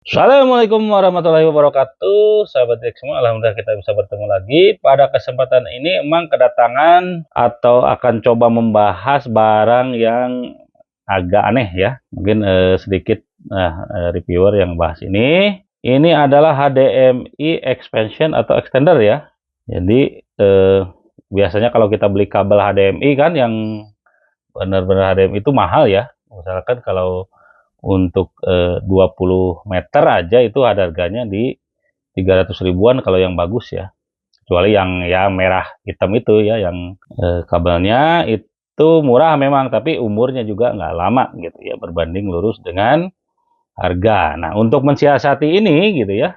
Assalamualaikum warahmatullahi wabarakatuh, sahabat Trik semua. Alhamdulillah kita bisa bertemu lagi. Pada kesempatan ini emang kedatangan atau akan coba membahas barang yang agak aneh ya. Mungkin sedikit reviewer yang bahas ini. Ini adalah HDMI expansion atau extender ya. Jadi biasanya kalau kita beli kabel HDMI kan yang benar-benar HDMI itu mahal ya. Misalkan kalau untuk 20 meter aja itu harganya di 300 ribuan kalau yang bagus ya. Kecuali yang ya merah hitam itu ya, yang kabelnya itu murah memang, tapi umurnya juga nggak lama gitu ya, berbanding lurus dengan harga. Nah, untuk mensiasati ini gitu ya,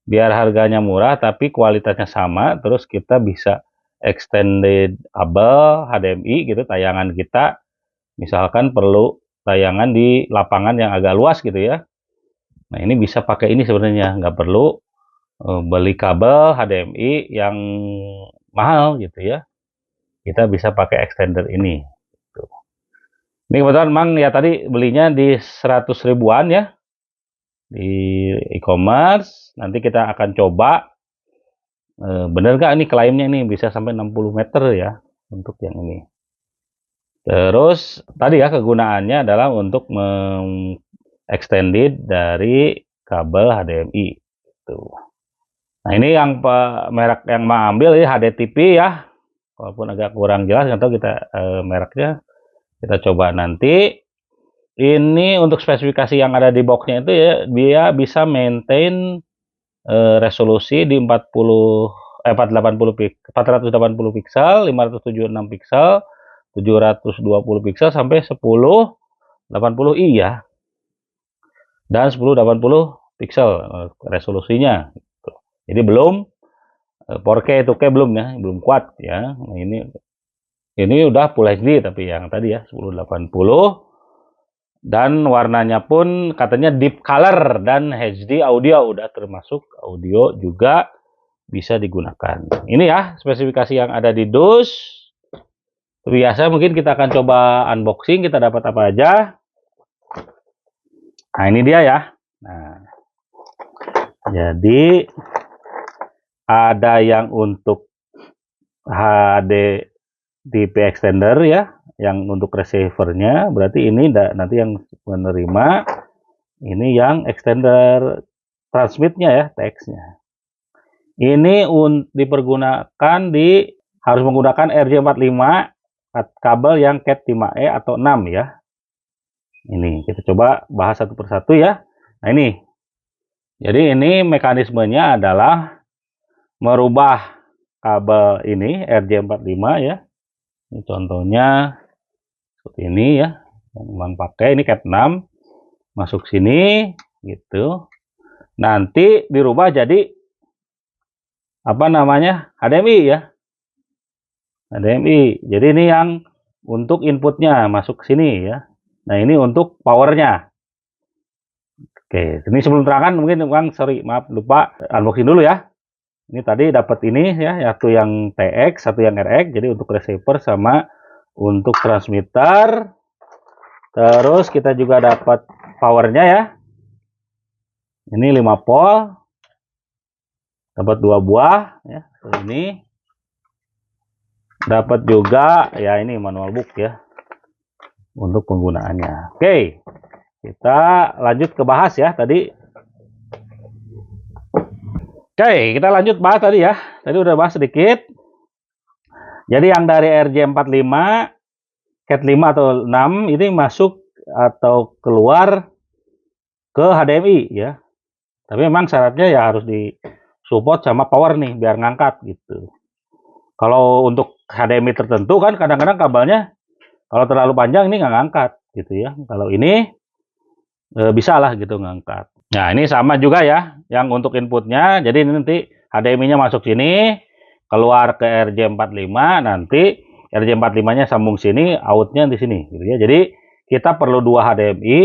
biar harganya murah tapi kualitasnya sama, terus kita bisa extended kabel HDMI gitu, tayangan kita misalkan perlu tayangan di lapangan yang agak luas gitu ya. Nah, ini bisa pakai ini sebenarnya, nggak perlu beli kabel HDMI yang mahal gitu ya. Kita bisa pakai extender ini. Tuh. Ini kebetulan memang ya tadi belinya di 100 ribuan ya di e-commerce. Nanti kita akan coba bener nggak ini klaimnya ini bisa sampai 60 meter ya untuk yang ini. Terus tadi ya kegunaannya adalah untuk extended dari kabel HDMI. Tuh. Nah, ini yang merek yang mau ambil ini HDTV ya. Walaupun agak kurang jelas atau kita mereknya kita coba nanti. Ini untuk spesifikasi yang ada di boxnya itu ya, dia bisa maintain resolusi di 480 piksel, 576 piksel, 720 piksel sampai 1080i ya. Dan 1080 piksel resolusinya. Jadi belum 4K 2K belum ya, belum kuat ya. Nah, ini udah Full HD tapi yang tadi ya 1080 dan warnanya pun katanya deep color dan HD audio udah termasuk audio juga bisa digunakan. Ini ya spesifikasi yang ada di dus. Biasa mungkin kita akan coba unboxing, kita dapat apa aja. Nah, ini dia ya. Nah, jadi ada yang untuk HDTV extender ya, yang untuk receivernya. Berarti ini nanti yang menerima ini yang extender transmitnya ya, TX-nya. Ini dipergunakan harus menggunakan RJ45 kabel yang Cat 5E atau 6 ya. Ini kita coba bahas satu persatu ya. Nah, ini. Jadi ini mekanismenya adalah merubah kabel ini RJ45 ya. Ini contohnya seperti ini ya. Yang memang pakai ini Cat 6 masuk sini gitu. Nanti dirubah jadi apa namanya? HDMI ya. HDMI. Jadi ini yang untuk inputnya masuk sini ya. Nah, ini untuk powernya. Oke, ini sebelum terangkan mungkin Bang, sorry, maaf lupa unboxing dulu ya. Ini tadi dapat ini ya, satu yang TX, satu yang RX. Jadi untuk receiver sama untuk transmitter. Terus kita juga dapat powernya ya. Ini 5 volt. Dapat 2 buah ya. Ini dapat juga ya ini manual book ya untuk penggunaannya. Oke, kita lanjut ke bahas ya tadi. Oke, kita lanjut bahas tadi ya. Tadi udah bahas sedikit. Jadi yang dari RJ45, Cat 5 atau 6 ini masuk atau keluar ke HDMI ya. Tapi memang syaratnya ya harus di support sama power nih biar ngangkat gitu. Kalau untuk HDMI tertentu kan kadang-kadang kabelnya kalau terlalu panjang ini nggak ngangkat gitu ya. Kalau ini bisa lah gitu ngangkat. Nah, ini sama juga ya yang untuk inputnya. Jadi ini nanti HDMI-nya masuk sini, keluar ke RJ45, nanti RJ45-nya sambung sini, outnya di sini gitu ya. Jadi kita perlu 2 HDMI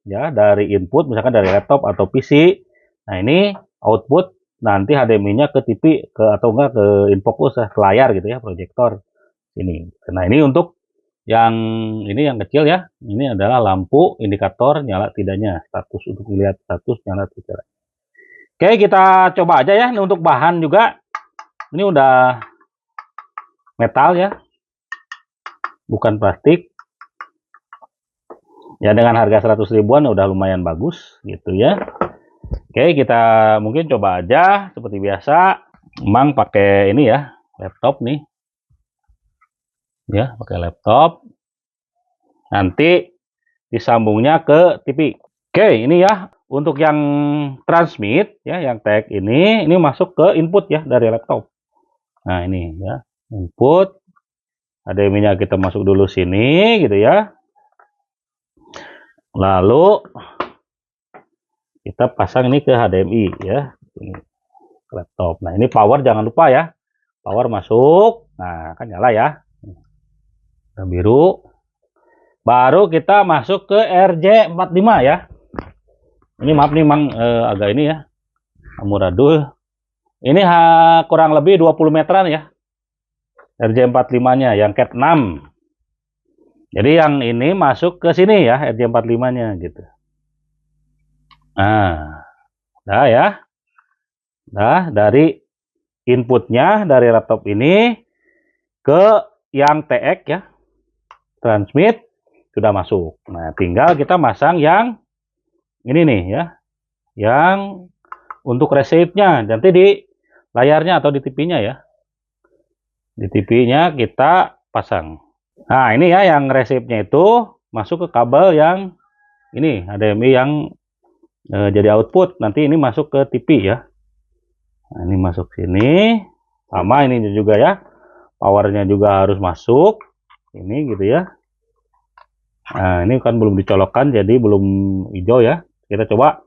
ya dari input misalkan dari laptop atau PC. Nah, ini output nanti HDMI-nya ke TV atau enggak ke infocus ke layar gitu ya, proyektor ini. Nah, ini untuk Yang ini yang kecil ya. Ini adalah lampu indikator nyala tidaknya, status untuk melihat status nyala tidak. Oke, kita coba aja ya. Ini untuk bahan juga. Ini udah metal ya, bukan plastik. Ya dengan harga 100 ribuan udah lumayan bagus gitu ya. Oke, kita mungkin coba aja seperti biasa. Emang pakai ini ya, laptop nih. Ya, pakai laptop. Nanti disambungnya ke TV. Oke, ini ya untuk yang transmit ya, yang tag ini masuk ke input ya dari laptop. Nah, ini ya, input. HDMI-nya kita masuk dulu sini gitu ya. Lalu kita pasang ini ke HDMI ya. Ini laptop. Nah, ini power jangan lupa ya. Power masuk. Nah, kan nyala ya. Yang biru. Baru kita masuk ke RJ45 ya. Ini maaf nih Mang agak ini ya. Amburadul. Ini kurang lebih 20 meteran ya. RJ45-nya yang cat 6. Jadi yang ini masuk ke sini ya, RJ45-nya gitu. Nah, dah ya. Nah, dari inputnya dari laptop ini ke yang TX ya, transmit sudah masuk. Nah, tinggal kita masang yang ini nih ya, yang untuk receive-nya nanti di layarnya atau di TV-nya ya. Di TV-nya kita pasang. Nah, ini ya yang receive-nya itu masuk ke kabel yang ini HDMI yang jadi output. Nanti ini masuk ke TV ya. Nah, ini masuk sini. Sama ini juga ya. Powernya juga harus masuk. Ini gitu ya. Nah, ini kan belum dicolokkan jadi belum hijau ya. Kita coba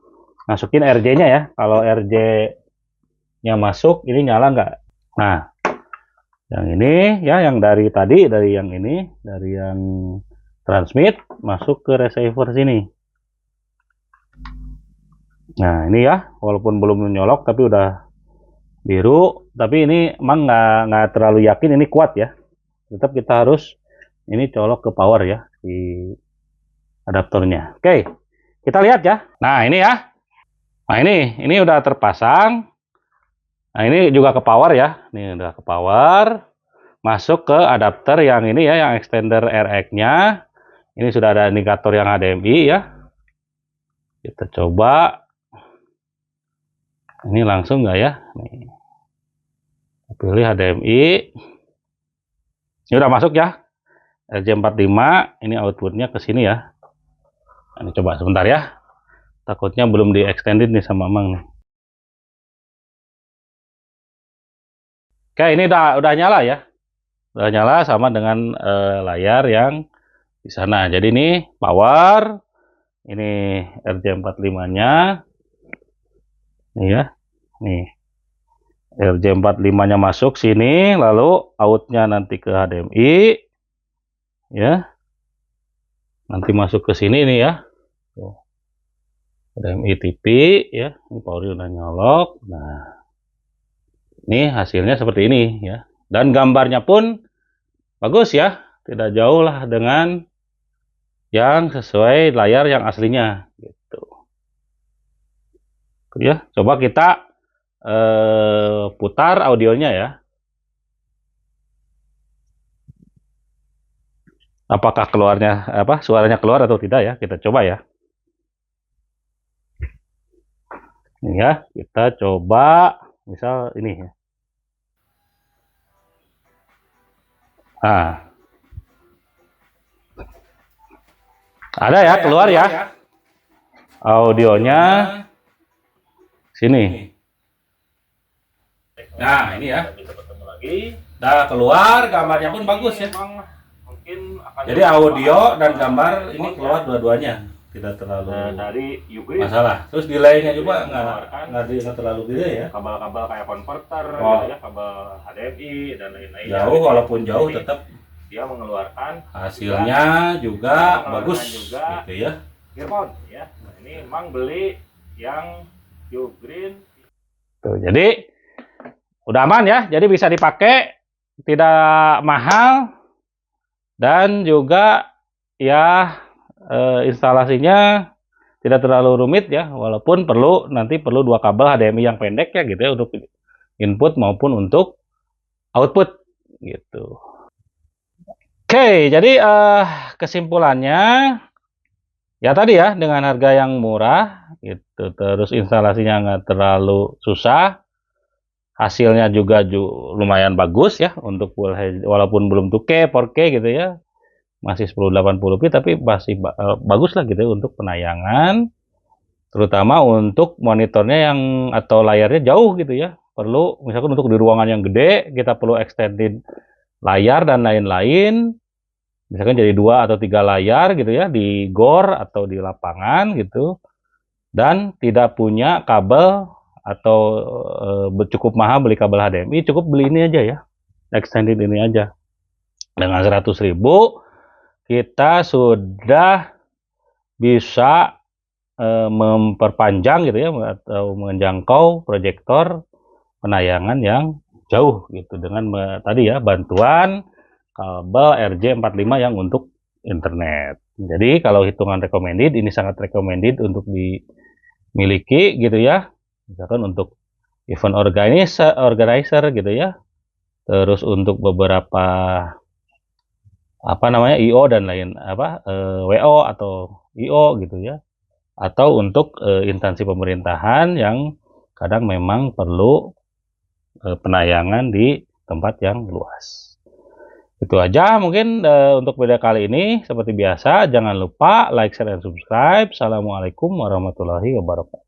masukin RJ-nya ya. Kalau RJ-nya masuk, ini nyala nggak? Nah, yang ini ya, yang dari tadi, dari yang ini, dari yang transmit masuk ke receiver sini. Nah, ini ya, walaupun belum nyolok tapi udah biru. Tapi ini emang nggak terlalu yakin ini kuat ya. Tetap kita harus ini colok ke power ya di adaptornya. Oke, kita lihat ya. Nah, ini ya. Nah, ini udah terpasang. Nah, ini juga ke power ya. Ini udah ke power. Masuk ke adapter yang ini ya, yang extender RX-nya. Ini sudah ada indikator yang HDMI ya. Kita coba. Ini langsung nggak ya? Nih. Pilih HDMI. Ini udah masuk ya. RJ45. Ini outputnya ke sini ya. Ini coba sebentar ya. Takutnya belum di extended nih sama Mang nih. Oke, ini udah nyala ya. Udah nyala sama dengan layar yang di sana. Jadi ini power, ini RJ45-nya. Nih ya. Nih. RJ45-nya masuk sini, lalu outnya nanti ke HDMI. Ya. Nanti masuk ke sini nih ya. Tuh. HDMI TV ya. Ini power udah nyolok. Nah. Ini hasilnya seperti ini ya. Dan gambarnya pun bagus ya. Tidak jauh lah dengan yang sesuai layar yang aslinya gitu. Ya, coba kita putar audionya ya. Apakah suaranya keluar atau tidak ya? Kita coba ya. Ini ya, kita coba misal ini ya. Nah, ada ya, keluar ya. Audionya sini. Nah, ini ya. Bisa bertemu lagi. Nah, keluar, gambarnya pun bagus ya. Jadi audio dan gambar ini keluar dua-duanya. Tidak terlalu dari Ugrid masalah. Terus delaynya juga nggak terlalu gede ya. Kabel-kabel kayak konverter, ya, kabel HDMI dan lain-lain. Jauh, walaupun jauh tetap dia mengeluarkan hasilnya juga bagus juga, gitu ya. earphone ya. Nah, ini memang beli yang Ugreen. Tuh, jadi udah aman ya. Jadi bisa dipakai, tidak mahal. Dan juga ya instalasinya tidak terlalu rumit ya, walaupun nanti perlu 2 kabel HDMI yang pendek ya gitu ya untuk input maupun untuk output gitu. Oke, jadi kesimpulannya ya tadi ya, dengan harga yang murah gitu, terus instalasinya nggak terlalu susah, hasilnya juga lumayan bagus ya untuk Full HD, walaupun belum 2K, 4K gitu ya, masih 1080p tapi masih bagus lah gitu ya untuk penayangan, terutama untuk monitornya yang atau layarnya jauh gitu ya. Perlu misalkan untuk di ruangan yang gede kita perlu extended layar dan lain-lain. Misalkan jadi 2 atau 3 layar gitu ya di gor atau di lapangan gitu, dan tidak punya kabel atau cukup mahal beli kabel HDMI, cukup beli ini aja ya, extended ini aja. Dengan 100.000 kita sudah bisa memperpanjang gitu ya atau menjangkau proyektor penayangan yang jauh gitu dengan tadi ya bantuan kabel RJ45 yang untuk internet. Jadi kalau hitungan recommended, ini sangat recommended untuk dimiliki gitu ya. Misalkan untuk event organizer gitu ya. Terus untuk beberapa apa namanya IO dan lain WO atau IO gitu ya. Atau untuk instansi pemerintahan yang kadang memang perlu penayangan di tempat yang luas. Itu aja mungkin untuk video kali ini. Seperti biasa, jangan lupa like, share, dan subscribe. Assalamualaikum warahmatullahi wabarakatuh.